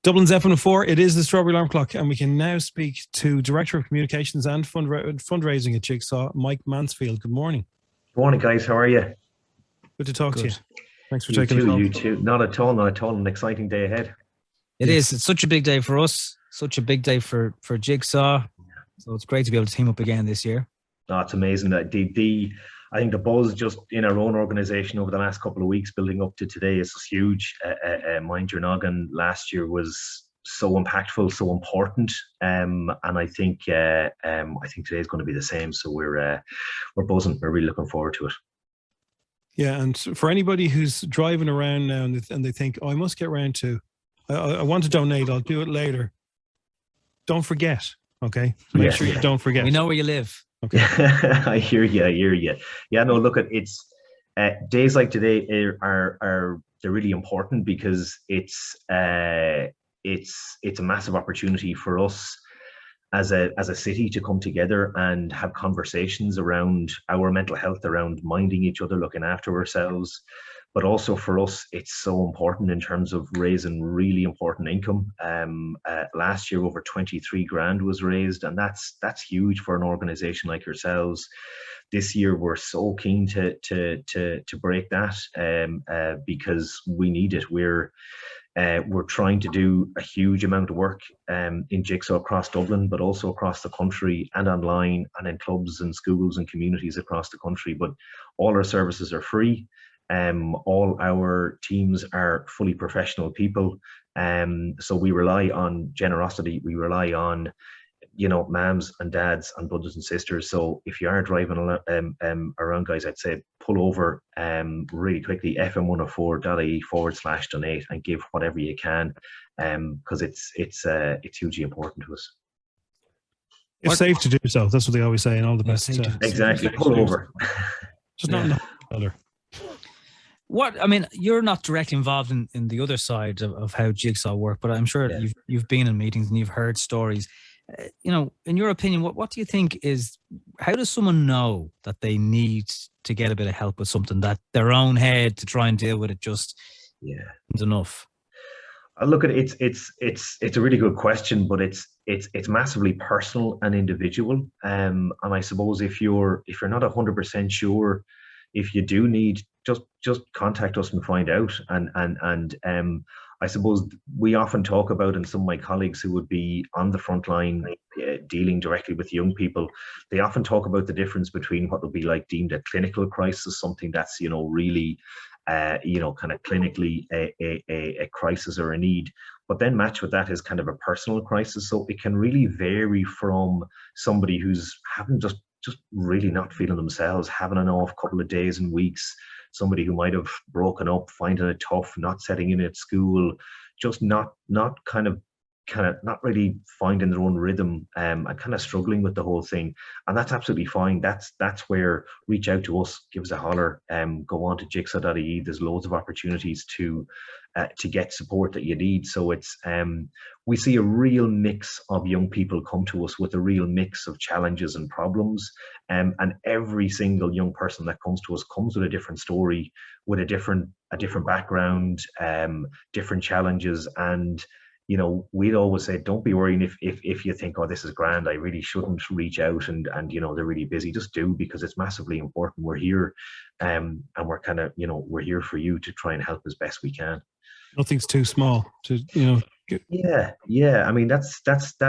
Dublin's FM104, it is the Strawberry Alarm Clock, and we can now speak to Director of Communications and Fundraising at Jigsaw, Mike Mansfield. Good morning. Good morning, guys. How are you? Good to talk to you. Thanks for taking the call. You too. Not at all. An exciting day ahead. It is. It's such a big day for us. Such a big day for Jigsaw. So it's great to be able to team up again this year. No, it's amazing. I think the buzz just in our own organisation over the last couple of weeks building up to today is huge. Mind Your Noggin last year was so impactful, so important, and I think today is going to be the same. So we're buzzing. We're really looking forward to it. Yeah, and for anybody who's driving around now and they think, oh, I must get around to, I want to donate, I'll do it later. Don't forget, okay? Make sure you don't forget. We know where you live. Okay. I hear you. Yeah, no, look, it's days like today are they're really important because it's a massive opportunity for us as a city to come together and have conversations around our mental health, around minding each other, looking after ourselves. But also for us, it's so important in terms of raising really important income. Last year, over 23 grand was raised, and that's huge for an organisation like yourselves. This year, we're so keen to break that because we need it. We're trying to do a huge amount of work in Jigsaw across Dublin, but also across the country and online and in clubs and schools and communities across the country. But all our services are free. All our teams are fully professional people. So we rely on generosity. We rely on, mums and dads and brothers and sisters. So if you are driving around, guys, I'd say pull over really quickly, fm104.ie/donate and give whatever you can, because it's hugely important to us. It's safe to do so. That's what they always say, and all the best. Exactly. Pull over. Just not other. You're not directly involved in the other side of how Jigsaw work, but I'm sure you've been in meetings and you've heard stories. In your opinion, what do you think how does someone know that they need to get a bit of help with something that their own head to try and deal with it just isn't enough? Look, it's a really good question, but it's massively personal and individual. And I suppose if you're not 100% sure, if you do need, just contact us and find out. And I suppose we often talk about, and some of my colleagues who would be on the front line dealing directly with young people, they often talk about the difference between what would be like deemed a clinical crisis, something that's really kind of clinically a crisis or a need, but then match with that is kind of a personal crisis. So it can really vary from somebody who's having just really not feeling themselves, having an off couple of days and weeks, somebody who might have broken up, finding it tough, not setting in at school, just not not really finding their own rhythm, and kind of struggling with the whole thing. And that's absolutely fine. That's where reach out to us, give us a holler, go on to jigsaw.ie. There's loads of opportunities to get support that you need. So it's we see a real mix of young people come to us with a real mix of challenges and problems, and every single young person that comes to us comes with a different story, with a different background, different challenges. And we'd always say, don't be worrying if you think, oh, this is grand, I really shouldn't reach out, and they're really busy. Just do, because it's massively important. We're here, and we're kind of, we're here for you to try and help as best we can. Nothing's too small to, Yeah. I mean, that's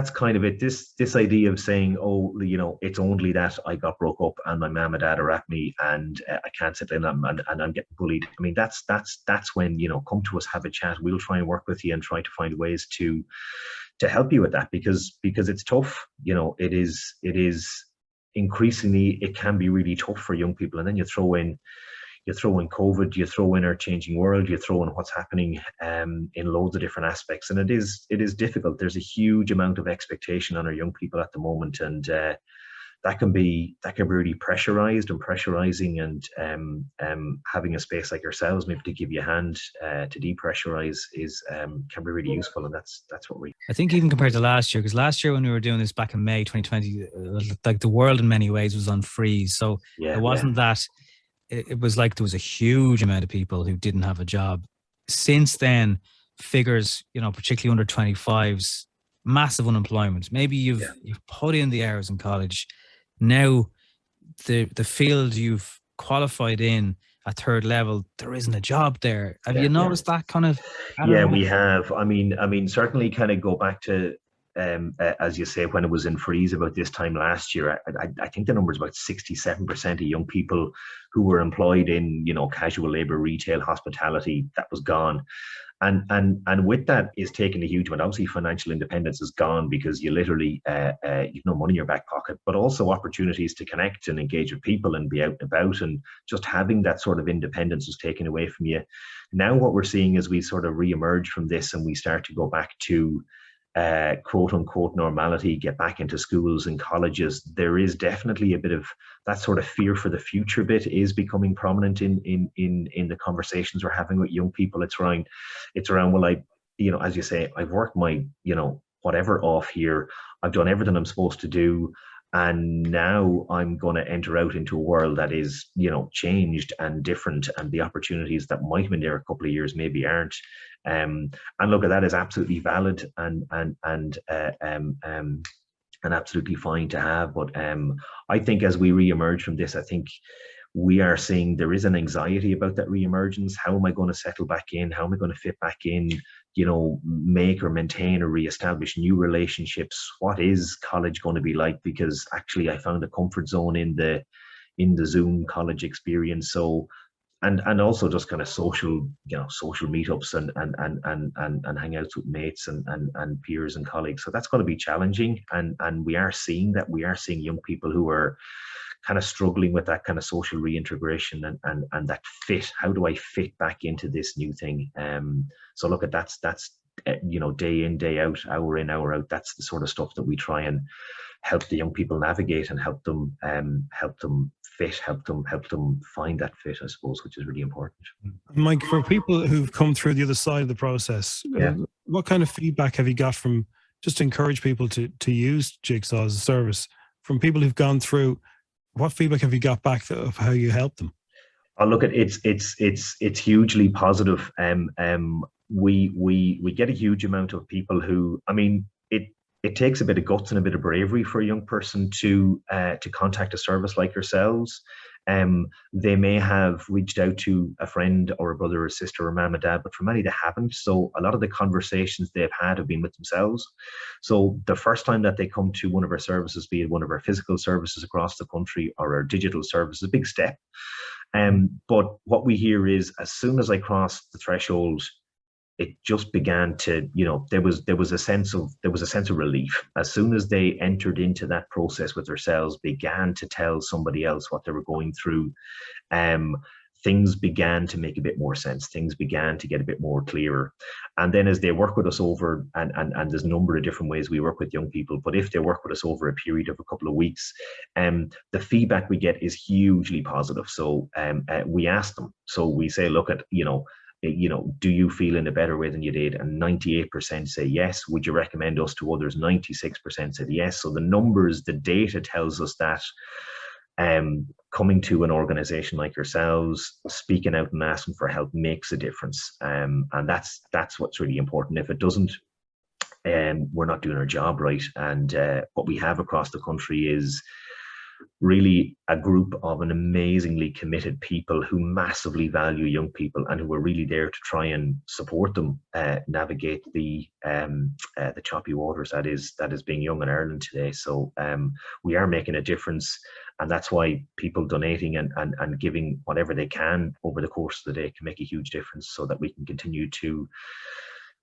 kind of it. This idea of saying, oh, it's only that I got broke up and my mum and dad are at me and I can't sit in and I'm getting bullied. I mean, that's when, come to us, have a chat. We'll try and work with you and try to find ways to help you with that, because it's tough. It is increasingly, it can be really tough for young people. And then you throw in COVID, you throw in our changing world, you throw in what's happening in loads of different aspects, and it is difficult. There's a huge amount of expectation on our young people at the moment, and that can be really pressurized and pressurizing. And having a space like yourselves, maybe to give you a hand to depressurize, can be really useful. And that's what I think, even compared to last year, because last year when we were doing this back in May 2020, like the world in many ways was on freeze. So it wasn't that. It was like there was a huge amount of people who didn't have a job. Since then, figures, particularly under 25s, massive unemployment. Maybe you've put in the hours in college. Now the field you've qualified in at third level, there isn't a job there. Have you noticed that kind of? We have. I mean, certainly kind of go back to, as you say, when it was in freeze about this time last year, I think the number is about 67% of young people who were employed in, casual labor, retail, hospitality, that was gone. And with that is taking a huge amount. Obviously, financial independence is gone because you literally you've no money in your back pocket, but also opportunities to connect and engage with people and be out and about, and just having that sort of independence was taken away from you. Now what we're seeing is we sort of re-emerge from this and we start to go back to quote unquote normality, get back into schools and colleges. There is definitely a bit of that sort of fear for the future bit is becoming prominent in the conversations we're having with young people. It's around, well, as you say, I've worked my, whatever off here. I've done everything I'm supposed to do. And now I'm going to enter out into a world that is, changed and different, and the opportunities that might have been there a couple of years maybe aren't. And look, at that is absolutely valid and absolutely fine to have. But I think as we re-emerge from this, I think we are seeing there is an anxiety about that re-emergence. How am I going to settle back in? How am I going to fit back in? Make or maintain or re-establish new relationships. What is college going to be like? Because actually I found a comfort zone in the Zoom college experience. So, and also just kind of social meetups and hangouts with mates and peers and colleagues. So that's going to be challenging. And we are seeing young people who are kind of struggling with that kind of social reintegration and that fit. How do I fit back into this new thing? So look, at that's day in, day out, hour in, hour out. That's the sort of stuff that we try and help the young people navigate and help them fit, help them find that fit, I suppose, which is really important. Mike, for people who've come through the other side of the process, what kind of feedback have you got from, just to encourage people to use Jigsaw as a service, from people who've gone through? What feedback have you got back of how you help them? Oh, look, it's hugely positive. We get a huge amount of people who, I mean, it takes a bit of guts and a bit of bravery for a young person to contact a service like yourselves. They may have reached out to a friend or a brother or sister or mum and dad, but for many they haven't. So a lot of the conversations they've had have been with themselves. So the first time that they come to one of our services, be it one of our physical services across the country or our digital services, a big step. But what we hear is, as soon as I crossed the threshold, it just began to, there was a sense of relief. As soon as they entered into that process with themselves, began to tell somebody else what they were going through, things began to make a bit more sense. Things began to get a bit more clearer. And then as they work with us over, and there's a number of different ways we work with young people, but if they work with us over a period of a couple of weeks, the feedback we get is hugely positive. So we ask them. So we say, look at, do you feel in a better way than you did? And 98% say yes. Would you recommend us to others? 96% said yes. So the numbers, the data tells us that coming to an organization like yourselves, speaking out and asking for help makes a difference. And that's what's really important. If it doesn't, we're not doing our job right. And what we have across the country is really a group of an amazingly committed people who massively value young people and who are really there to try and support them navigate the choppy waters that is being young in Ireland today. So we are making a difference, and that's why people donating and giving whatever they can over the course of the day can make a huge difference, so that we can continue to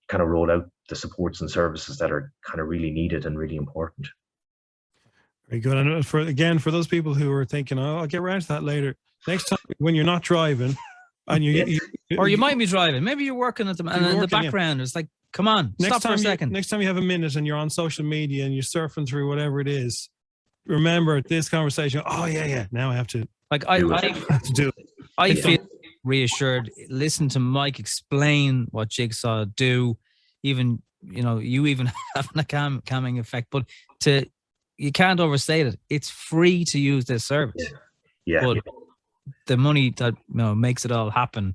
kind of roll out the supports and services that are kind of really needed and really important. Very good. And for those people who are thinking, oh, I'll get around to that later. Next time when you're not driving, and you might be driving, maybe you're working at and in the background, it's like, come on, stop for a second. Next time you have a minute and you're on social media and you're surfing through whatever it is, remember this conversation. Oh yeah, now I have to. Like I have to do it. I feel reassured. Listen to Mike explain what Jigsaw do. Even you even have a calming effect, but you can't overstate it. It's free to use this service. Yeah. But the money that makes it all happen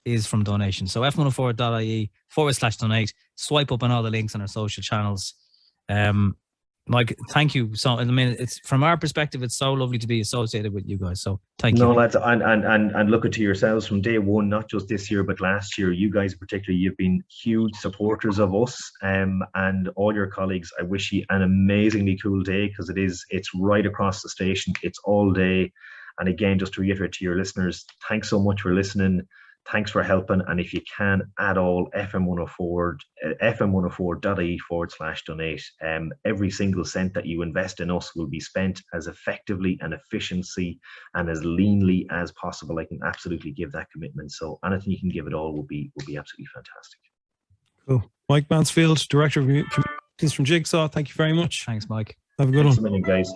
is from donations. So f104.ie/donate. Swipe up on all the links on our social channels. Mike, thank you. So, I mean, it's from our perspective, it's so lovely to be associated with you guys. So, thank you. No, lads, and look to yourselves from day one, not just this year, but last year. You guys, particularly, you've been huge supporters of us, and all your colleagues. I wish you an amazingly cool day, because it's right across the station. It's all day, and again, just to reiterate to your listeners, thanks so much for listening. Thanks for helping, and if you can at all, FM104.ie/donate. Every single cent that you invest in us will be spent as effectively and efficiently and as leanly as possible. I can absolutely give that commitment. So anything you can give at all will be absolutely fantastic. Cool. Mike Mansfield, Director of Communications from Jigsaw. Thank you very much. Thanks, Mike. Have a good Thanks one. a million, guys.